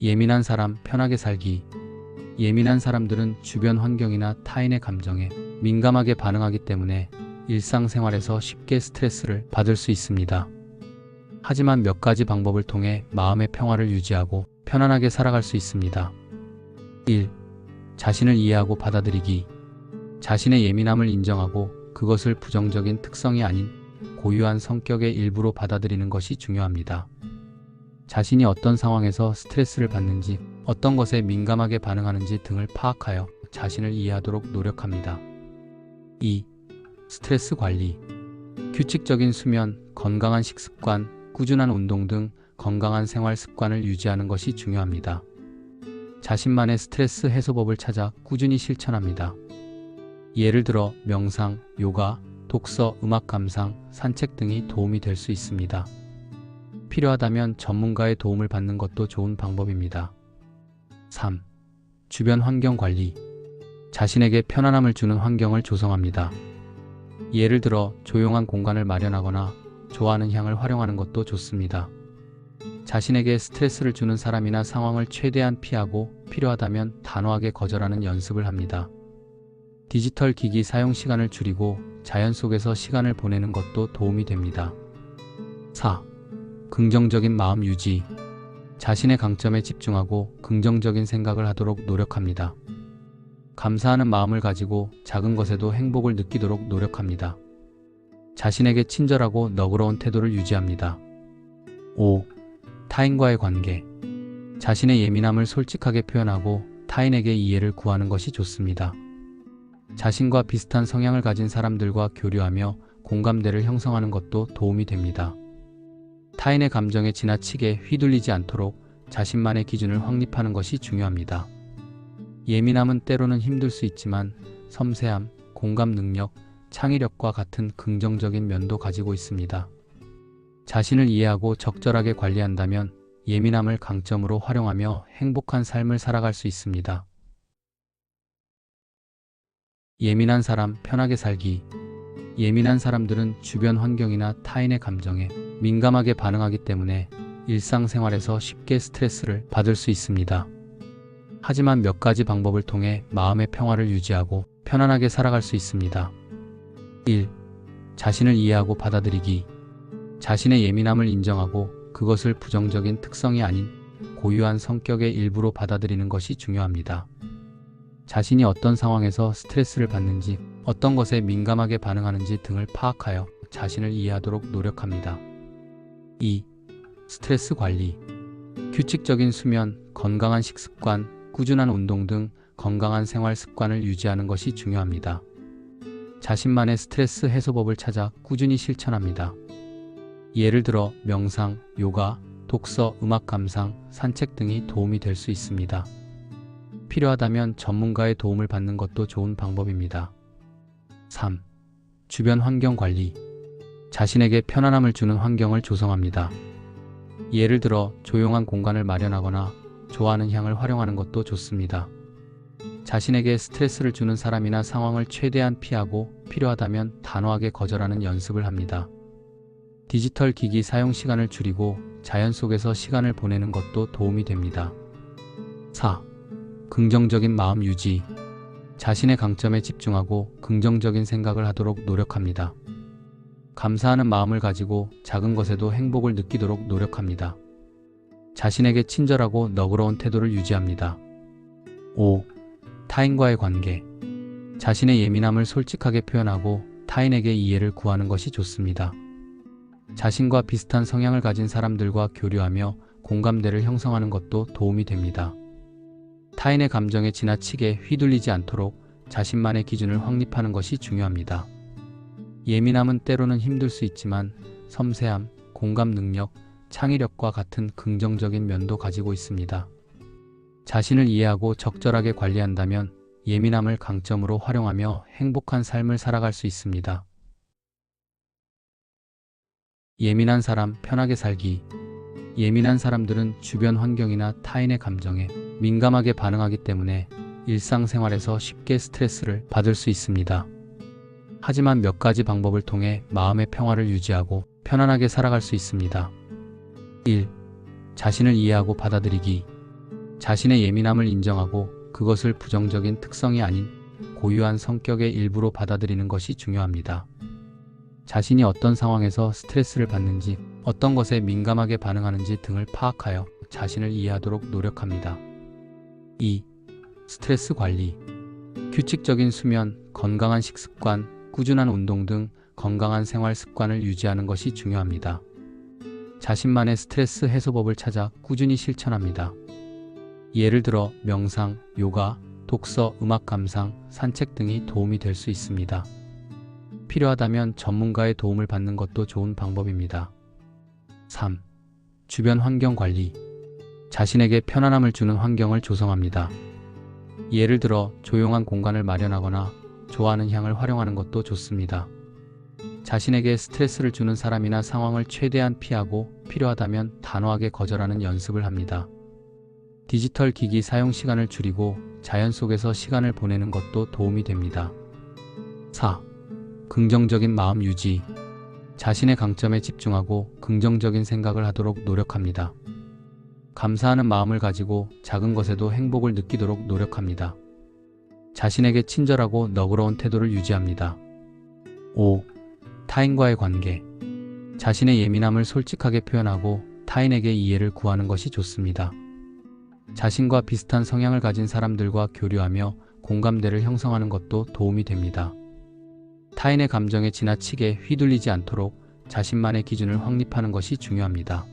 예민한 사람 편하게 살기. 예민한 사람들은 주변 환경이나 타인의 감정에 민감하게 반응하기 때문에 일상생활에서 쉽게 스트레스를 받을 수 있습니다. 하지만 몇 가지 방법을 통해 마음의 평화를 유지하고 편안하게 살아갈 수 있습니다. 1. 자신을 이해하고 받아들이기. 자신의 예민함을 인정하고 그것을 부정적인 특성이 아닌 고유한 성격의 일부로 받아들이는 것이 중요합니다. 자신이 어떤 상황에서 스트레스를 받는지, 어떤 것에 민감하게 반응하는지 등을 파악하여 자신을 이해하도록 노력합니다. 2. 스트레스 관리. 규칙적인 수면, 건강한 식습관, 꾸준한 운동 등 건강한 생활 습관을 유지하는 것이 중요합니다. 자신만의 스트레스 해소법을 찾아 꾸준히 실천합니다. 예를 들어 명상, 요가, 독서, 음악 감상, 산책 등이 도움이 될 수 있습니다. 필요하다면 전문가의 도움을 받는 것도 좋은 방법입니다. 3. 주변 환경 관리. 자신에게 편안함을 주는 환경을 조성합니다. 예를 들어 조용한 공간을 마련하거나 좋아하는 향을 활용하는 것도 좋습니다. 자신에게 스트레스를 주는 사람이나 상황을 최대한 피하고 필요하다면 단호하게 거절하는 연습을 합니다. 디지털 기기 사용 시간을 줄이고 자연 속에서 시간을 보내는 것도 도움이 됩니다. 4. 긍정적인 마음 유지. 자신의 강점에 집중하고 긍정적인 생각을 하도록 노력합니다. 감사하는 마음을 가지고 작은 것에도 행복을 느끼도록 노력합니다. 자신에게 친절하고 너그러운 태도를 유지합니다. 5. 타인과의 관계. 자신의 예민함을 솔직하게 표현하고 타인에게 이해를 구하는 것이 좋습니다. 자신과 비슷한 성향을 가진 사람들과 교류하며 공감대를 형성하는 것도 도움이 됩니다. 타인의 감정에 지나치게 휘둘리지 않도록 자신만의 기준을 확립하는 것이 중요합니다. 예민함은 때로는 힘들 수 있지만 섬세함, 공감 능력, 창의력과 같은 긍정적인 면도 가지고 있습니다. 자신을 이해하고 적절하게 관리한다면 예민함을 강점으로 활용하며 행복한 삶을 살아갈 수 있습니다. 예민한 사람 편하게 살기. 예민한 사람들은 주변 환경이나 타인의 감정에 민감하게 반응하기 때문에 일상생활에서 쉽게 스트레스를 받을 수 있습니다. 하지만 몇 가지 방법을 통해 마음의 평화를 유지하고 편안하게 살아갈 수 있습니다. 1. 자신을 이해하고 받아들이기. 자신의 예민함을 인정하고 그것을 부정적인 특성이 아닌 고유한 성격의 일부로 받아들이는 것이 중요합니다. 자신이 어떤 상황에서 스트레스를 받는지, 어떤 것에 민감하게 반응하는지 등을 파악하여 자신을 이해하도록 노력합니다. 2. 스트레스 관리. 규칙적인 수면, 건강한 식습관, 꾸준한 운동 등 건강한 생활 습관을 유지하는 것이 중요합니다. 자신만의 스트레스 해소법을 찾아 꾸준히 실천합니다. 예를 들어 명상, 요가, 독서, 음악 감상, 산책 등이 도움이 될 수 있습니다. 필요하다면 전문가의 도움을 받는 것도 좋은 방법입니다. 3. 주변 환경 관리. 자신에게 편안함을 주는 환경을 조성합니다. 예를 들어 조용한 공간을 마련하거나 좋아하는 향을 활용하는 것도 좋습니다. 자신에게 스트레스를 주는 사람이나 상황을 최대한 피하고 필요하다면 단호하게 거절하는 연습을 합니다. 디지털 기기 사용 시간을 줄이고 자연 속에서 시간을 보내는 것도 도움이 됩니다. 4. 긍정적인 마음 유지. 자신의 강점에 집중하고 긍정적인 생각을 하도록 노력합니다. 감사하는 마음을 가지고 작은 것에도 행복을 느끼도록 노력합니다. 자신에게 친절하고 너그러운 태도를 유지합니다. 5. 타인과의 관계. 자신의 예민함을 솔직하게 표현하고 타인에게 이해를 구하는 것이 좋습니다. 자신과 비슷한 성향을 가진 사람들과 교류하며 공감대를 형성하는 것도 도움이 됩니다. 타인의 감정에 지나치게 휘둘리지 않도록 자신만의 기준을 확립하는 것이 중요합니다. 예민함은 때로는 힘들 수 있지만 섬세함, 공감 능력, 창의력과 같은 긍정적인 면도 가지고 있습니다. 자신을 이해하고 적절하게 관리한다면 예민함을 강점으로 활용하며 행복한 삶을 살아갈 수 있습니다. 예민한 사람 편하게 살기. 예민한 사람들은 주변 환경이나 타인의 감정에 민감하게 반응하기 때문에 일상생활에서 쉽게 스트레스를 받을 수 있습니다. 하지만 몇 가지 방법을 통해 마음의 평화를 유지하고 편안하게 살아갈 수 있습니다. 1. 자신을 이해하고 받아들이기. 자신의 예민함을 인정하고 그것을 부정적인 특성이 아닌 고유한 성격의 일부로 받아들이는 것이 중요합니다. 자신이 어떤 상황에서 스트레스를 받는지, 어떤 것에 민감하게 반응하는지 등을 파악하여 자신을 이해하도록 노력합니다. 2. 스트레스 관리. 규칙적인 수면, 건강한 식습관, 꾸준한 운동 등 건강한 생활 습관을 유지하는 것이 중요합니다. 자신만의 스트레스 해소법을 찾아 꾸준히 실천합니다. 예를 들어 명상, 요가, 독서, 음악 감상, 산책 등이 도움이 될 수 있습니다. 필요하다면 전문가의 도움을 받는 것도 좋은 방법입니다. 3. 주변 환경 관리. 자신에게 편안함을 주는 환경을 조성합니다. 예를 들어 조용한 공간을 마련하거나 좋아하는 향을 활용하는 것도 좋습니다. 자신에게 스트레스를 주는 사람이나 상황을 최대한 피하고 필요하다면 단호하게 거절하는 연습을 합니다. 디지털 기기 사용 시간을 줄이고 자연 속에서 시간을 보내는 것도 도움이 됩니다. 4. 긍정적인 마음 유지. 자신의 강점에 집중하고 긍정적인 생각을 하도록 노력합니다. 감사하는 마음을 가지고 작은 것에도 행복을 느끼도록 노력합니다. 자신에게 친절하고 너그러운 태도를 유지합니다. 5. 타인과의 관계. 자신의 예민함을 솔직하게 표현하고 타인에게 이해를 구하는 것이 좋습니다. 자신과 비슷한 성향을 가진 사람들과 교류하며 공감대를 형성하는 것도 도움이 됩니다. 타인의 감정에 지나치게 휘둘리지 않도록 자신만의 기준을 확립하는 것이 중요합니다.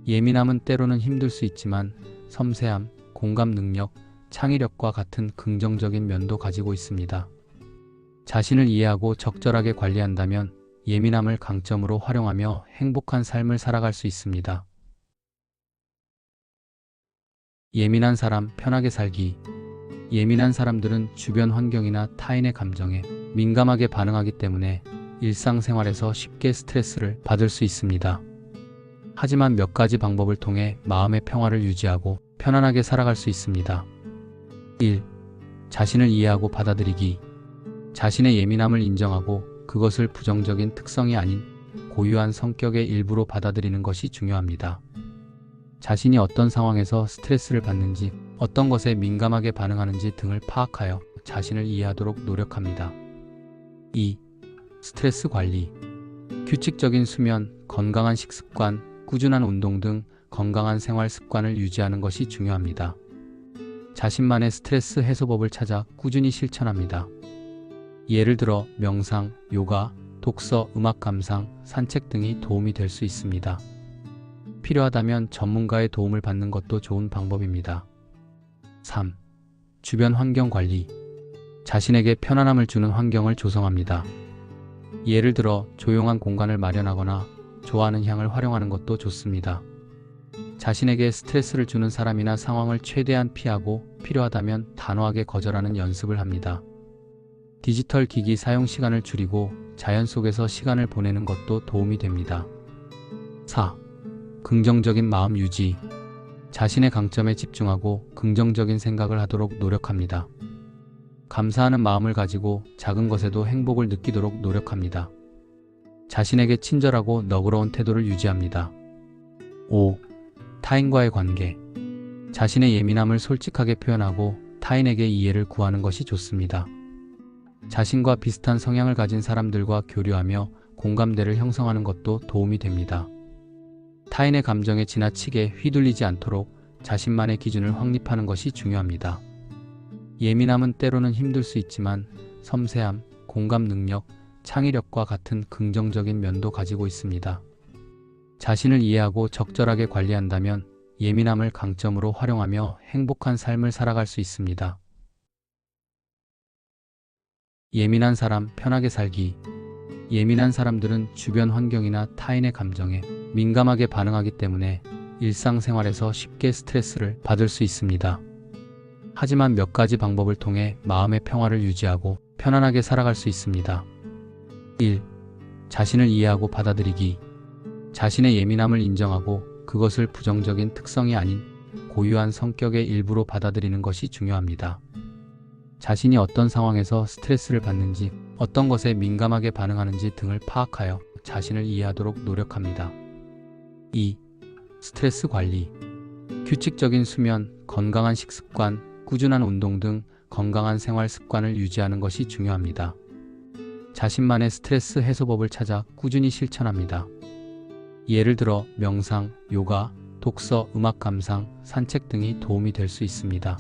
예민함은 때로는 힘들 수 있지만 섬세함, 공감 능력, 창의력과 같은 긍정적인 면도 가지고 있습니다. 자신을 이해하고 적절하게 관리한다면 예민함을 강점으로 활용하며 행복한 삶을 살아갈 수 있습니다. 예민한 사람 편하게 살기. 예민한 사람들은 주변 환경이나 타인의 감정에 민감하게 반응하기 때문에 일상생활에서 쉽게 스트레스를 받을 수 있습니다. 하지만 몇 가지 방법을 통해 마음의 평화를 유지하고 편안하게 살아갈 수 있습니다. 1. 자신을 이해하고 받아들이기. 자신의 예민함을 인정하고 그것을 부정적인 특성이 아닌 고유한 성격의 일부로 받아들이는 것이 중요합니다. 자신이 어떤 상황에서 스트레스를 받는지, 어떤 것에 민감하게 반응하는지 등을 파악하여 자신을 이해하도록 노력합니다. 2. 스트레스 관리. 규칙적인 수면, 건강한 식습관, 꾸준한 운동 등 건강한 생활 습관을 유지하는 것이 중요합니다. 자신만의 스트레스 해소법을 찾아 꾸준히 실천합니다. 예를 들어 명상, 요가, 독서, 음악 감상, 산책 등이 도움이 될 수 있습니다. 필요하다면 전문가의 도움을 받는 것도 좋은 방법입니다. 3. 주변 환경 관리. 자신에게 편안함을 주는 환경을 조성합니다. 예를 들어 조용한 공간을 마련하거나 좋아하는 향을 활용하는 것도 좋습니다. 자신에게 스트레스를 주는 사람이나 상황을 최대한 피하고 필요하다면 단호하게 거절하는 연습을 합니다. 디지털 기기 사용 시간을 줄이고 자연 속에서 시간을 보내는 것도 도움이 됩니다. 4. 긍정적인 마음 유지. 자신의 강점에 집중하고 긍정적인 생각을 하도록 노력합니다. 감사하는 마음을 가지고 작은 것에도 행복을 느끼도록 노력합니다. 자신에게 친절하고 너그러운 태도를 유지합니다. 5. 타인과의 관계. 자신의 예민함을 솔직하게 표현하고 타인에게 이해를 구하는 것이 좋습니다. 자신과 비슷한 성향을 가진 사람들과 교류하며 공감대를 형성하는 것도 도움이 됩니다. 타인의 감정에 지나치게 휘둘리지 않도록 자신만의 기준을 확립하는 것이 중요합니다. 예민함은 때로는 힘들 수 있지만 섬세함, 공감 능력, 창의력과 같은 긍정적인 면도 가지고 있습니다. 자신을 이해하고 적절하게 관리한다면 예민함을 강점으로 활용하며 행복한 삶을 살아갈 수 있습니다. 예민한 사람 편하게 살기. 예민한 사람들은 주변 환경이나 타인의 감정에 민감하게 반응하기 때문에 일상생활에서 쉽게 스트레스를 받을 수 있습니다. 하지만 몇 가지 방법을 통해 마음의 평화를 유지하고 편안하게 살아갈 수 있습니다. 1. 자신을 이해하고 받아들이기. 자신의 예민함을 인정하고 그것을 부정적인 특성이 아닌 고유한 성격의 일부로 받아들이는 것이 중요합니다. 자신이 어떤 상황에서 스트레스를 받는지, 어떤 것에 민감하게 반응하는지 등을 파악하여 자신을 이해하도록 노력합니다. 2. 스트레스 관리. 규칙적인 수면, 건강한 식습관, 꾸준한 운동 등 건강한 생활 습관을 유지하는 것이 중요합니다. 자신만의 스트레스 해소법을 찾아 꾸준히 실천합니다. 예를 들어 명상, 요가, 독서, 음악 감상, 산책 등이 도움이 될 수 있습니다.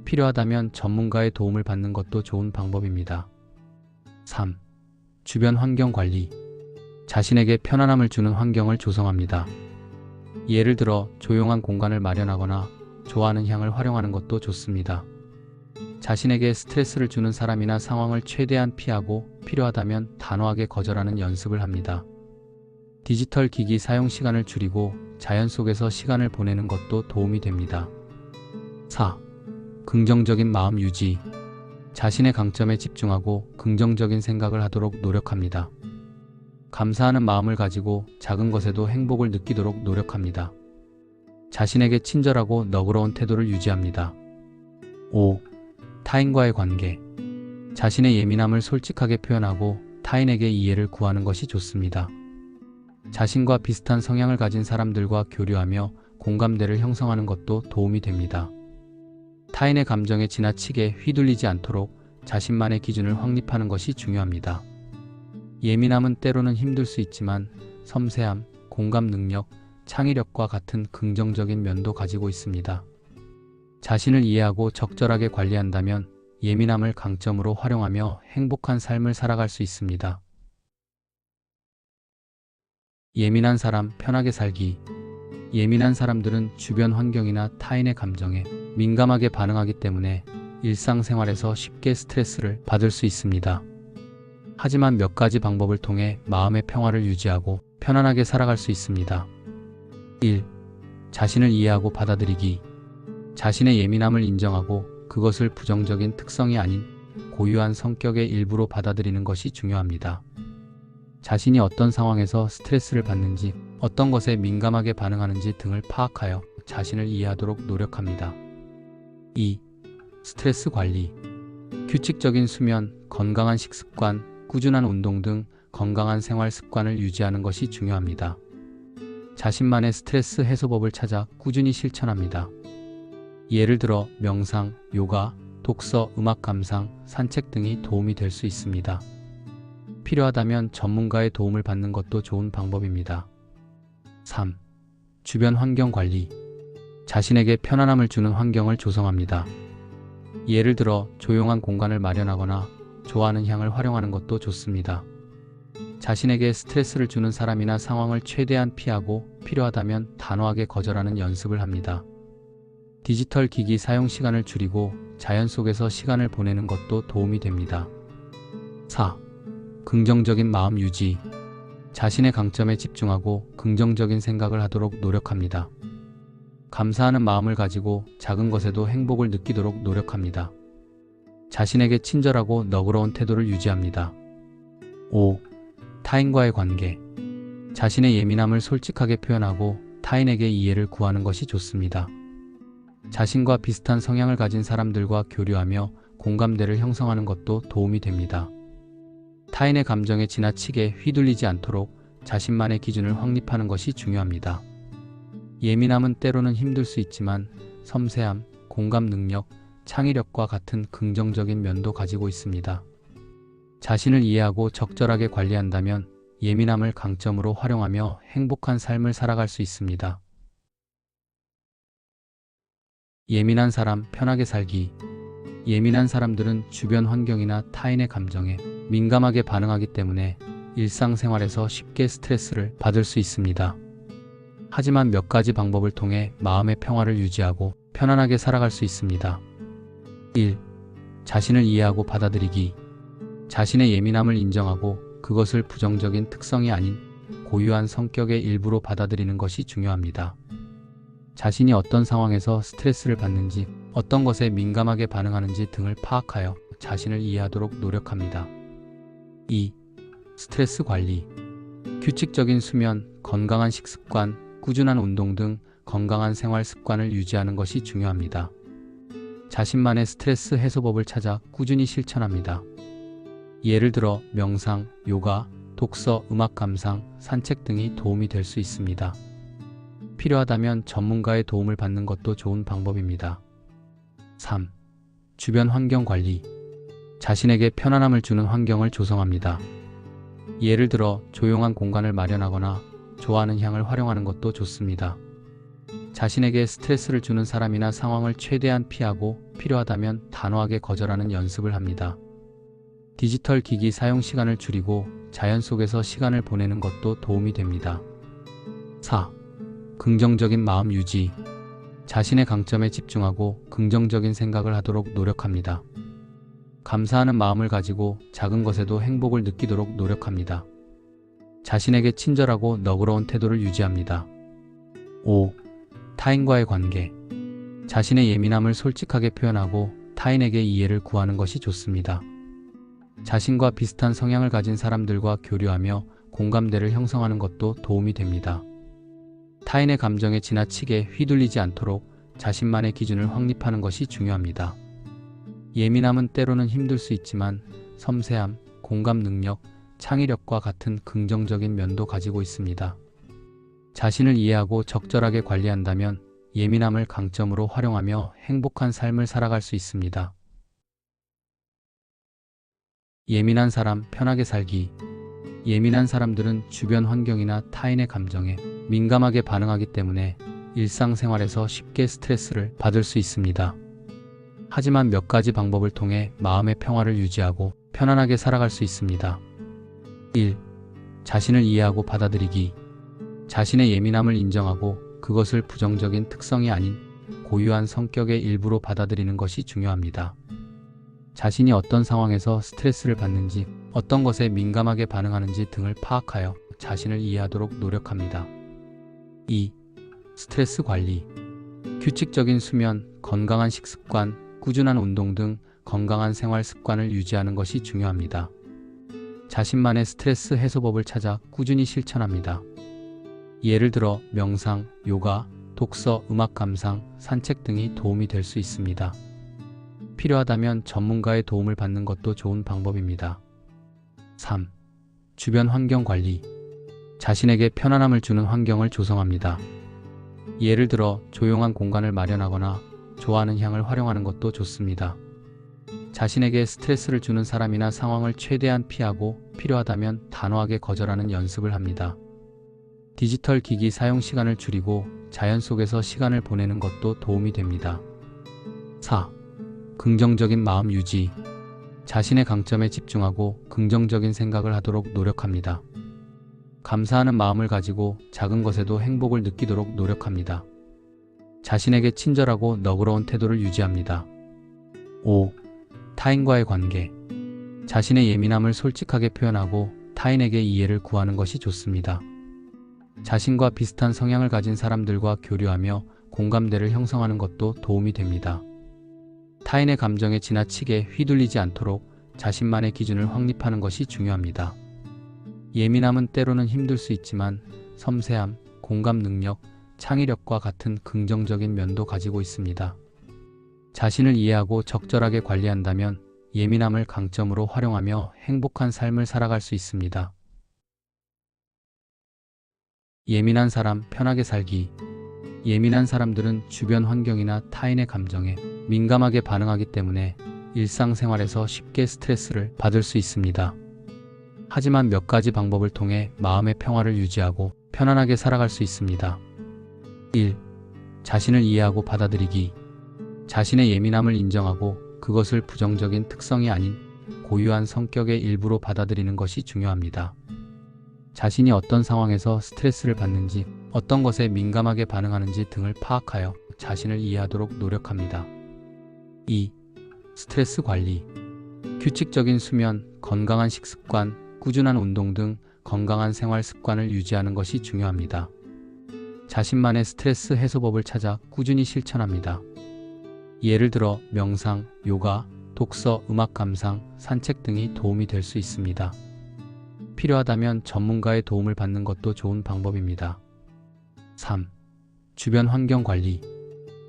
필요하다면 전문가의 도움을 받는 것도 좋은 방법입니다. 3. 주변 환경 관리. 자신에게 편안함을 주는 환경을 조성합니다. 예를 들어 조용한 공간을 마련하거나 좋아하는 향을 활용하는 것도 좋습니다. 자신에게 스트레스를 주는 사람이나 상황을 최대한 피하고 필요하다면 단호하게 거절하는 연습을 합니다. 디지털 기기 사용 시간을 줄이고 자연 속에서 시간을 보내는 것도 도움이 됩니다. 4. 긍정적인 마음 유지. 자신의 강점에 집중하고 긍정적인 생각을 하도록 노력합니다. 감사하는 마음을 가지고 작은 것에도 행복을 느끼도록 노력합니다. 자신에게 친절하고 너그러운 태도를 유지합니다. 5. 타인과의 관계. 자신의 예민함을 솔직하게 표현하고 타인에게 이해를 구하는 것이 좋습니다. 자신과 비슷한 성향을 가진 사람들과 교류하며 공감대를 형성하는 것도 도움이 됩니다. 타인의 감정에 지나치게 휘둘리지 않도록 자신만의 기준을 확립하는 것이 중요합니다. 예민함은 때로는 힘들 수 있지만 섬세함, 공감 능력, 창의력과 같은 긍정적인 면도 가지고 있습니다. 자신을 이해하고 적절하게 관리한다면 예민함을 강점으로 활용하며 행복한 삶을 살아갈 수 있습니다. 예민한 사람 편하게 살기. 예민한 사람들은 주변 환경이나 타인의 감정에 민감하게 반응하기 때문에 일상생활에서 쉽게 스트레스를 받을 수 있습니다. 하지만 몇 가지 방법을 통해 마음의 평화를 유지하고 편안하게 살아갈 수 있습니다. 1. 자신을 이해하고 받아들이기. 자신의 예민함을 인정하고 그것을 부정적인 특성이 아닌 고유한 성격의 일부로 받아들이는 것이 중요합니다. 자신이 어떤 상황에서 스트레스를 받는지, 어떤 것에 민감하게 반응하는지 등을 파악하여 자신을 이해하도록 노력합니다. 2. 스트레스 관리. 규칙적인 수면, 건강한 식습관, 꾸준한 운동 등 건강한 생활 습관을 유지하는 것이 중요합니다. 자신만의 스트레스 해소법을 찾아 꾸준히 실천합니다. 예를 들어 명상, 요가, 독서, 음악 감상, 산책 등이 도움이 될 수 있습니다. 필요하다면 전문가의 도움을 받는 것도 좋은 방법입니다. 3. 주변 환경 관리. 자신에게 편안함을 주는 환경을 조성합니다. 예를 들어 조용한 공간을 마련하거나 좋아하는 향을 활용하는 것도 좋습니다. 자신에게 스트레스를 주는 사람이나 상황을 최대한 피하고 필요하다면 단호하게 거절하는 연습을 합니다. 디지털 기기 사용 시간을 줄이고 자연 속에서 시간을 보내는 것도 도움이 됩니다. 4. 긍정적인 마음 유지. 자신의 강점에 집중하고 긍정적인 생각을 하도록 노력합니다. 감사하는 마음을 가지고 작은 것에도 행복을 느끼도록 노력합니다. 자신에게 친절하고 너그러운 태도를 유지합니다. 5. 타인과의 관계. 자신의 예민함을 솔직하게 표현하고 타인에게 이해를 구하는 것이 좋습니다. 자신과 비슷한 성향을 가진 사람들과 교류하며 공감대를 형성하는 것도 도움이 됩니다. 타인의 감정에 지나치게 휘둘리지 않도록 자신만의 기준을 확립하는 것이 중요합니다. 예민함은 때로는 힘들 수 있지만 섬세함, 공감 능력, 창의력과 같은 긍정적인 면도 가지고 있습니다. 자신을 이해하고 적절하게 관리한다면 예민함을 강점으로 활용하며 행복한 삶을 살아갈 수 있습니다. 예민한 사람 편하게 살기. 예민한 사람들은 주변 환경이나 타인의 감정에 민감하게 반응하기 때문에 일상생활에서 쉽게 스트레스를 받을 수 있습니다. 하지만 몇 가지 방법을 통해 마음의 평화를 유지하고 편안하게 살아갈 수 있습니다. 1. 자신을 이해하고 받아들이기. 자신의 예민함을 인정하고 그것을 부정적인 특성이 아닌 고유한 성격의 일부로 받아들이는 것이 중요합니다. 자신이 어떤 상황에서 스트레스를 받는지, 어떤 것에 민감하게 반응하는지 등을 파악하여 자신을 이해하도록 노력합니다. 2. 스트레스 관리. 규칙적인 수면, 건강한 식습관, 꾸준한 운동 등 건강한 생활 습관을 유지하는 것이 중요합니다. 자신만의 스트레스 해소법을 찾아 꾸준히 실천합니다. 예를 들어 명상, 요가, 독서, 음악 감상, 산책 등이 도움이 될 수 있습니다. 필요하다면 전문가의 도움을 받는 것도 좋은 방법입니다. 3. 주변 환경 관리. 자신에게 편안함을 주는 환경을 조성합니다. 예를 들어 조용한 공간을 마련하거나 좋아하는 향을 활용하는 것도 좋습니다. 자신에게 스트레스를 주는 사람이나 상황을 최대한 피하고 필요하다면 단호하게 거절하는 연습을 합니다. 디지털 기기 사용 시간을 줄이고 자연 속에서 시간을 보내는 것도 도움이 됩니다. 4. 긍정적인 마음 유지. 자신의 강점에 집중하고 긍정적인 생각을 하도록 노력합니다. 감사하는 마음을 가지고 작은 것에도 행복을 느끼도록 노력합니다. 자신에게 친절하고 너그러운 태도를 유지합니다. 5. 타인과의 관계. 자신의 예민함을 솔직하게 표현하고 타인에게 이해를 구하는 것이 좋습니다. 자신과 비슷한 성향을 가진 사람들과 교류하며 공감대를 형성하는 것도 도움이 됩니다. 타인의 감정에 지나치게 휘둘리지 않도록 자신만의 기준을 확립하는 것이 중요합니다. 예민함은 때로는 힘들 수 있지만 섬세함, 공감 능력, 창의력과 같은 긍정적인 면도 가지고 있습니다. 자신을 이해하고 적절하게 관리한다면 예민함을 강점으로 활용하며 행복한 삶을 살아갈 수 있습니다. 예민한 사람 편하게 살기. 예민한 사람들은 주변 환경이나 타인의 감정에 민감하게 반응하기 때문에 일상생활에서 쉽게 스트레스를 받을 수 있습니다. 하지만 몇 가지 방법을 통해 마음의 평화를 유지하고 편안하게 살아갈 수 있습니다. 1. 자신을 이해하고 받아들이기. 자신의 예민함을 인정하고 그것을 부정적인 특성이 아닌 고유한 성격의 일부로 받아들이는 것이 중요합니다. 자신이 어떤 상황에서 스트레스를 받는지, 어떤 것에 민감하게 반응하는지 등을 파악하여 자신을 이해하도록 노력합니다. 2. 스트레스 관리. 규칙적인 수면, 건강한 식습관, 꾸준한 운동 등 건강한 생활 습관을 유지하는 것이 중요합니다. 자신만의 스트레스 해소법을 찾아 꾸준히 실천합니다. 예를 들어 명상, 요가, 독서, 음악 감상, 산책 등이 도움이 될 수 있습니다. 필요하다면 전문가의 도움을 받는 것도 좋은 방법입니다. 3. 주변 환경 관리. 자신에게 편안함을 주는 환경을 조성합니다. 예를 들어 조용한 공간을 마련하거나 좋아하는 향을 활용하는 것도 좋습니다. 자신에게 스트레스를 주는 사람이나 상황을 최대한 피하고 필요하다면 단호하게 거절하는 연습을 합니다. 디지털 기기 사용 시간을 줄이고 자연 속에서 시간을 보내는 것도 도움이 됩니다. 4. 긍정적인 마음 유지. 자신의 강점에 집중하고 긍정적인 생각을 하도록 노력합니다. 감사하는 마음을 가지고 작은 것에도 행복을 느끼도록 노력합니다. 자신에게 친절하고 너그러운 태도를 유지합니다. 5. 타인과의 관계. 자신의 예민함을 솔직하게 표현하고 타인에게 이해를 구하는 것이 좋습니다. 자신과 비슷한 성향을 가진 사람들과 교류하며 공감대를 형성하는 것도 도움이 됩니다. 타인의 감정에 지나치게 휘둘리지 않도록 자신만의 기준을 확립하는 것이 중요합니다. 예민함은 때로는 힘들 수 있지만 섬세함, 공감 능력, 창의력과 같은 긍정적인 면도 가지고 있습니다. 자신을 이해하고 적절하게 관리한다면 예민함을 강점으로 활용하며 행복한 삶을 살아갈 수 있습니다. 예민한 사람 편하게 살기. 예민한 사람들은 주변 환경이나 타인의 감정에 민감하게 반응하기 때문에 일상생활에서 쉽게 스트레스를 받을 수 있습니다. 하지만 몇 가지 방법을 통해 마음의 평화를 유지하고 편안하게 살아갈 수 있습니다. 1. 자신을 이해하고 받아들이기. 자신의 예민함을 인정하고 그것을 부정적인 특성이 아닌 고유한 성격의 일부로 받아들이는 것이 중요합니다. 자신이 어떤 상황에서 스트레스를 받는지, 어떤 것에 민감하게 반응하는지 등을 파악하여 자신을 이해하도록 노력합니다. 2. 스트레스 관리. 규칙적인 수면, 건강한 식습관, 꾸준한 운동 등 건강한 생활 습관을 유지하는 것이 중요합니다. 자신만의 스트레스 해소법을 찾아 꾸준히 실천합니다. 예를 들어 명상, 요가, 독서, 음악 감상, 산책 등이 도움이 될 수 있습니다. 필요하다면 전문가의 도움을 받는 것도 좋은 방법입니다. 3. 주변 환경 관리.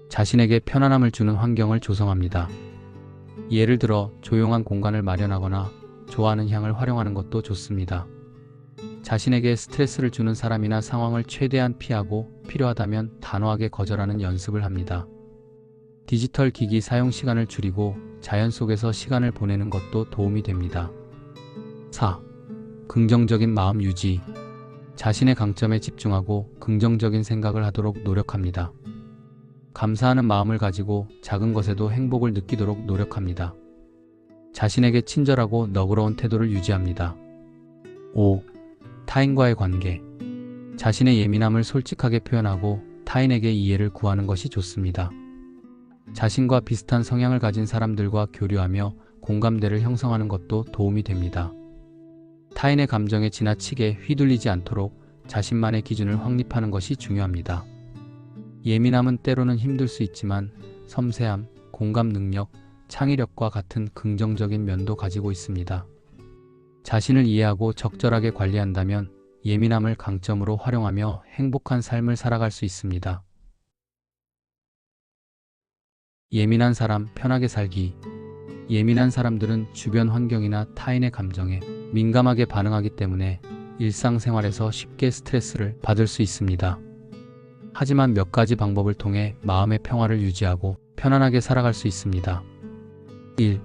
자신에게 편안함을 주는 환경을 조성합니다. 예를 들어 조용한 공간을 마련하거나 좋아하는 향을 활용하는 것도 좋습니다. 자신에게 스트레스를 주는 사람이나 상황을 최대한 피하고 필요하다면 단호하게 거절하는 연습을 합니다. 디지털 기기 사용 시간을 줄이고 자연 속에서 시간을 보내는 것도 도움이 됩니다. 4. 긍정적인 마음 유지. 자신의 강점에 집중하고 긍정적인 생각을 하도록 노력합니다. 감사하는 마음을 가지고 작은 것에도 행복을 느끼도록 노력합니다. 자신에게 친절하고 너그러운 태도를 유지합니다. 5. 타인과의 관계. 자신의 예민함을 솔직하게 표현하고 타인에게 이해를 구하는 것이 좋습니다. 자신과 비슷한 성향을 가진 사람들과 교류하며 공감대를 형성하는 것도 도움이 됩니다. 타인의 감정에 지나치게 휘둘리지 않도록 자신만의 기준을 확립하는 것이 중요합니다. 예민함은 때로는 힘들 수 있지만 섬세함, 공감 능력, 창의력과 같은 긍정적인 면도 가지고 있습니다. 자신을 이해하고 적절하게 관리한다면 예민함을 강점으로 활용하며 행복한 삶을 살아갈 수 있습니다. 예민한 사람 편하게 살기. 예민한 사람들은 주변 환경이나 타인의 감정에 민감하게 반응하기 때문에 일상생활에서 쉽게 스트레스를 받을 수 있습니다. 하지만 몇 가지 방법을 통해 마음의 평화를 유지하고 편안하게 살아갈 수 있습니다. 1.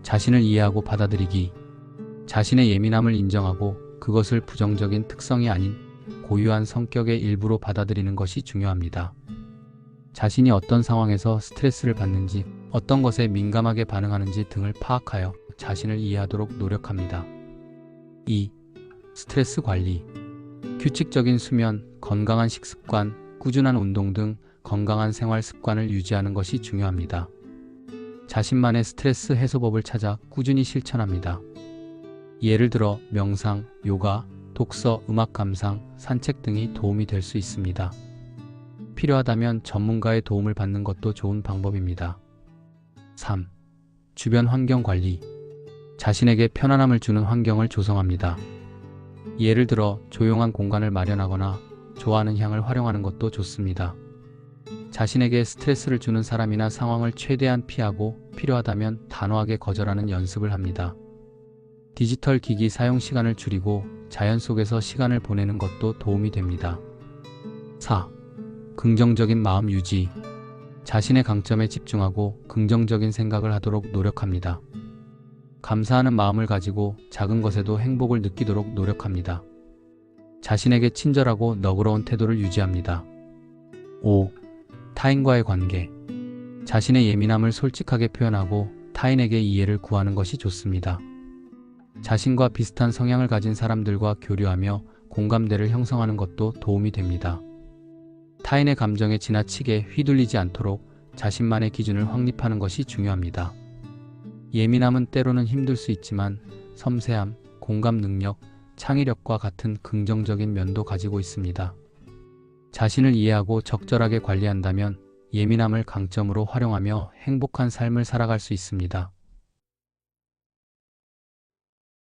자신을 이해하고 받아들이기. 자신의 예민함을 인정하고 그것을 부정적인 특성이 아닌 고유한 성격의 일부로 받아들이는 것이 중요합니다. 자신이 어떤 상황에서 스트레스를 받는지, 어떤 것에 민감하게 반응하는지 등을 파악하여 자신을 이해하도록 노력합니다. 2. 스트레스 관리. 규칙적인 수면, 건강한 식습관, 꾸준한 운동 등 건강한 생활 습관을 유지하는 것이 중요합니다. 자신만의 스트레스 해소법을 찾아 꾸준히 실천합니다. 예를 들어 명상, 요가, 독서, 음악 감상, 산책 등이 도움이 될 수 있습니다. 필요하다면 전문가의 도움을 받는 것도 좋은 방법입니다. 3. 주변 환경 관리. 자신에게 편안함을 주는 환경을 조성합니다. 예를 들어 조용한 공간을 마련하거나 좋아하는 향을 활용하는 것도 좋습니다. 자신에게 스트레스를 주는 사람이나 상황을 최대한 피하고 필요하다면 단호하게 거절하는 연습을 합니다. 디지털 기기 사용 시간을 줄이고 자연 속에서 시간을 보내는 것도 도움이 됩니다. 4. 긍정적인 마음 유지. 자신의 강점에 집중하고 긍정적인 생각을 하도록 노력합니다. 감사하는 마음을 가지고 작은 것에도 행복을 느끼도록 노력합니다. 자신에게 친절하고 너그러운 태도를 유지합니다. 5. 타인과의 관계. 자신의 예민함을 솔직하게 표현하고 타인에게 이해를 구하는 것이 좋습니다. 자신과 비슷한 성향을 가진 사람들과 교류하며 공감대를 형성하는 것도 도움이 됩니다. 타인의 감정에 지나치게 휘둘리지 않도록 자신만의 기준을 확립하는 것이 중요합니다. 예민함은 때로는 힘들 수 있지만 섬세함, 공감 능력, 창의력과 같은 긍정적인 면도 가지고 있습니다. 자신을 이해하고 적절하게 관리한다면 예민함을 강점으로 활용하며 행복한 삶을 살아갈 수 있습니다.